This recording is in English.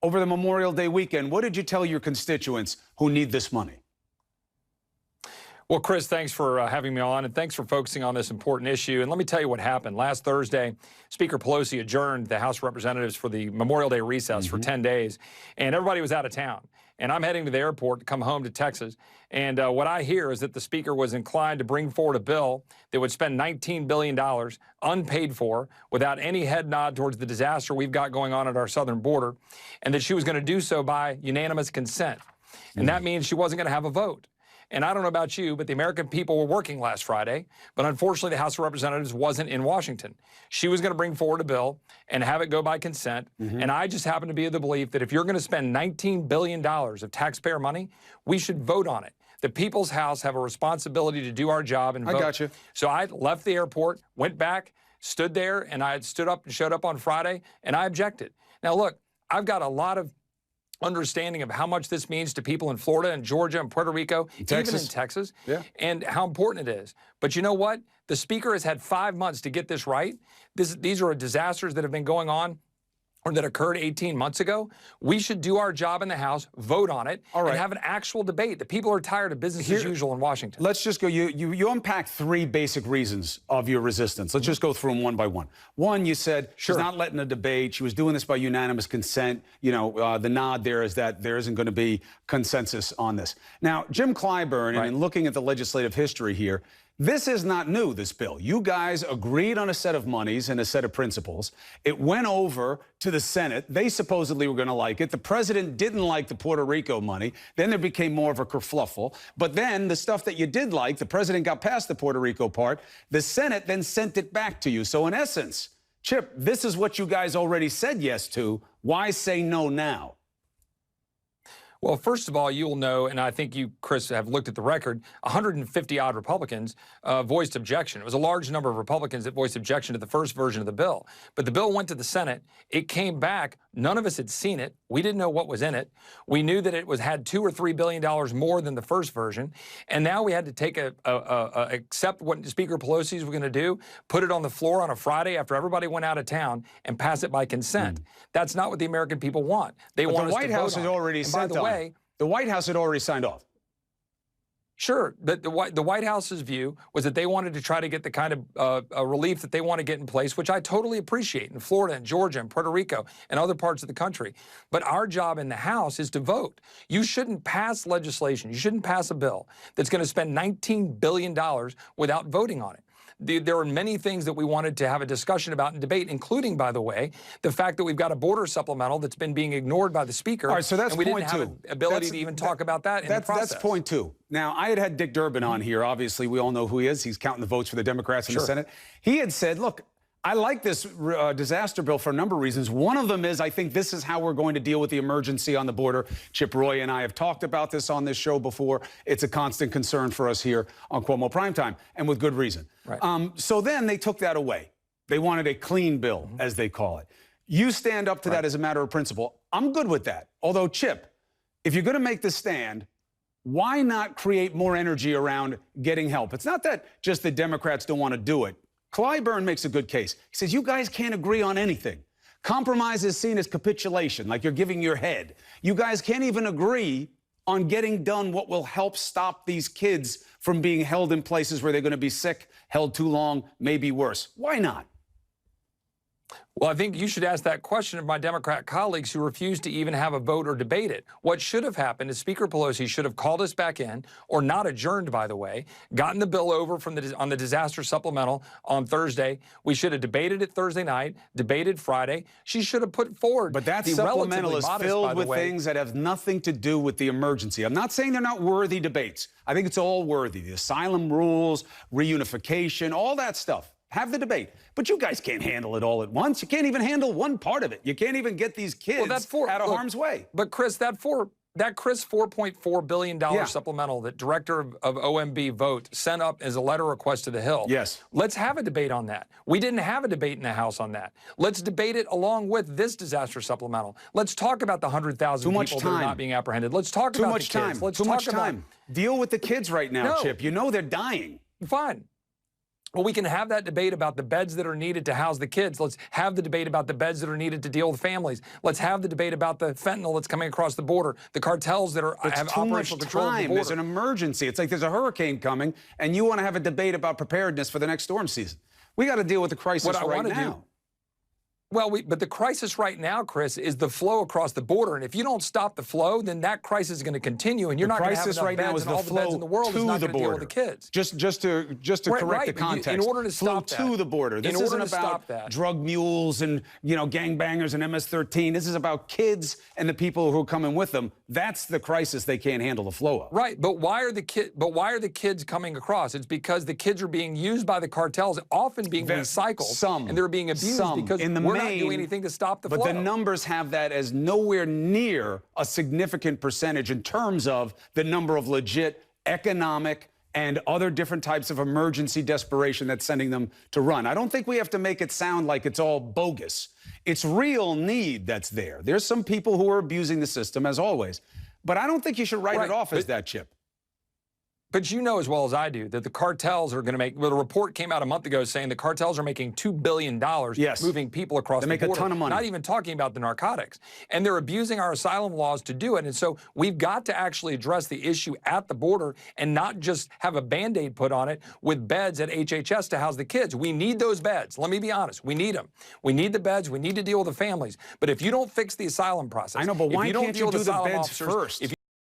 over the Memorial Day weekend. What did you tell your constituents who need this money? Well, Chris, thanks for having me on, and thanks for focusing on this important issue. And let me tell you what happened. Last Thursday, Speaker Pelosi adjourned the House of Representatives for the Memorial Day recess for 10 days, and everybody was out of town. And I'm heading to the airport to come home to Texas. And what I hear is that the Speaker was inclined to bring forward a bill that would spend $19 billion unpaid for without any head nod towards the disaster we've got going on at our southern border, and that she was going to do so by unanimous consent. And that means she wasn't going to have a vote. And I don't know about you, but the American people were working last Friday, but unfortunately the House of Representatives wasn't in Washington. She was going to bring forward a bill and have it go by consent, and I just happen to be of the belief that if you're going to spend $19 billion of taxpayer money, we should vote on it. The People's House have a responsibility to do our job and vote. I got you. So I left the airport, went back, stood there, and I had stood up and showed up on Friday, and I objected. Now look, I've got a lot of understanding of how much this means to people in Florida and Georgia and Puerto Rico, even in Texas, and how important it is. But you know what? The Speaker has had 5 months to get this right. These are disasters that have been going on or that occurred 18 months ago. We should do our job in the House, vote on it, and have an actual debate. The people are tired of business as usual in Washington. Let's just go. You unpacked three basic reasons of your resistance. Let's just go through them one by one. One, you said she's not letting a debate. She was doing this by unanimous consent. You know, the nod there is that there isn't going to be consensus on this. Now, Jim Clyburn, and in looking at the legislative history here, this is not new, this bill. You guys agreed on a set of monies and a set of principles. It went over to the Senate. They supposedly were going to like it. The president didn't like the Puerto Rico money. Then there became more of a kerfluffle. But then the stuff that you did like, the president got past the Puerto Rico part. The Senate then sent it back to you. So in essence, Chip, this is what you guys already said yes to. Why say no now? Well, first of all, you'll know, and I think you, Chris, have looked at the record, 150-odd Republicans voiced objection. It was a large number of Republicans that voiced objection to the first version of the bill. But the bill went to the Senate. It came back. None of us had seen it. We didn't know what was in it. We knew that it had $2 or $3 billion more than the first version. And now we had to take accept what Speaker Pelosi was going to do, put it on the floor on a Friday after everybody went out of town, and pass it by consent. That's not what the American people want. They want the White House has already sent on. The White House had already signed off. Sure, but the White House's view was that they wanted to try to get the kind of relief that they want to get in place, which I totally appreciate, in Florida and Georgia and Puerto Rico and other parts of the country. But our job in the House is to vote. You shouldn't pass legislation. You shouldn't pass a bill that's going to spend $19 billion without voting on it. There are many things that we wanted to have a discussion about and debate, including, by the way, the fact that we've got a border supplemental that's been being ignored by the Speaker. All right, so that's and we point didn't have the ability to even talk about that in the process. That's point two. Now, I had Dick Durbin on here. Obviously, we all know who he is. He's counting the votes for the Democrats in the Senate. He had said, look, I like this disaster bill for a number of reasons. One of them is I think this is how we're going to deal with the emergency on the border. Chip Roy and I have talked about this on this show before. It's a constant concern for us here on Cuomo Primetime, and with good reason. So then they took that away. They wanted a clean bill, as they call it. You stand up to that as a matter of principle. I'm good with that. Although, Chip, if you're going to make the stand, why not create more energy around getting help? It's not that just the Democrats don't want to do it. Clyburn makes a good case. He says, you guys can't agree on anything. Compromise is seen as capitulation, like you're giving your head. You guys can't even agree on getting done what will help stop these kids from being held in places where they're going to be sick, held too long, maybe worse. Why not? Well, I think you should ask that question of my Democrat colleagues who refused to even have a vote or debate it. What should have happened is Speaker Pelosi should have called us back in, or not adjourned, by the way, gotten the bill over on the disaster supplemental on Thursday. We should have debated it Thursday night, debated Friday. She should have put forward. But that supplemental is filled with things that have nothing to do with the emergency. I'm not saying they're not worthy debates. I think it's all worthy. The asylum rules, reunification, all that stuff. Have the debate. But you guys can't handle it all at once. You can't even handle one part of it. You can't even get these kids out of harm's way. But, Chris, that $4.4 billion supplemental that Director of OMB Vote sent up as a letter request to the Hill. Yes. Let's have a debate on that. We didn't have a debate in the House on that. Let's debate it along with this disaster supplemental. Let's talk about the 100,000 people that are not being apprehended. Let's talk about the kids. Let's Too much time. Deal with the kids right now, Chip. You know they're dying. Fine. Well, we can have that debate about the beds that are needed to house the kids. Let's have the debate about the beds that are needed to deal with families. Let's have the debate about the fentanyl that's coming across the border, the cartels that have operational control of the border. There's an emergency. It's like there's a hurricane coming, and you want to have a debate about preparedness for the next storm season. We got to deal with the crisis right now. Well, but the crisis right now, Chris, is the flow across the border. And if you don't stop the flow, then that crisis is going to continue, and you're not going to have enough beds, and all the beds in the world is not going to deal with the kids. Just to correct the context. In order to stop that. Flow to the border. This isn't about drug mules and, gangbangers and MS-13. This is about kids and the people who are coming with them. That's the crisis they can't handle the flow of. Right, but why are the kids coming across? It's because the kids are being used by the cartels, often being recycled, and they're being abused because we're not doing anything to stop the flow. But the numbers have that as nowhere near a significant percentage in terms of the number of legit economic and other different types of emergency desperation that's sending them to run. I don't think we have to make it sound like it's all bogus. It's real need that's there. There's some people who are abusing the system, as always. But I don't think you should write it off as that, Chip. But you know as well as I do that the cartels are going to make, well, the report came out a month ago saying the cartels are making $2 billion moving people across the border. They make a ton of money. Not even talking about the narcotics. And they're abusing our asylum laws to do it. And so we've got to actually address the issue at the border and not just have a Band-Aid put on it with beds at HHS to house the kids. We need those beds. Let me be honest. We need them. We need the beds. We need to deal with the families. But if you don't fix the asylum process, I know, but why can't you do the beds first?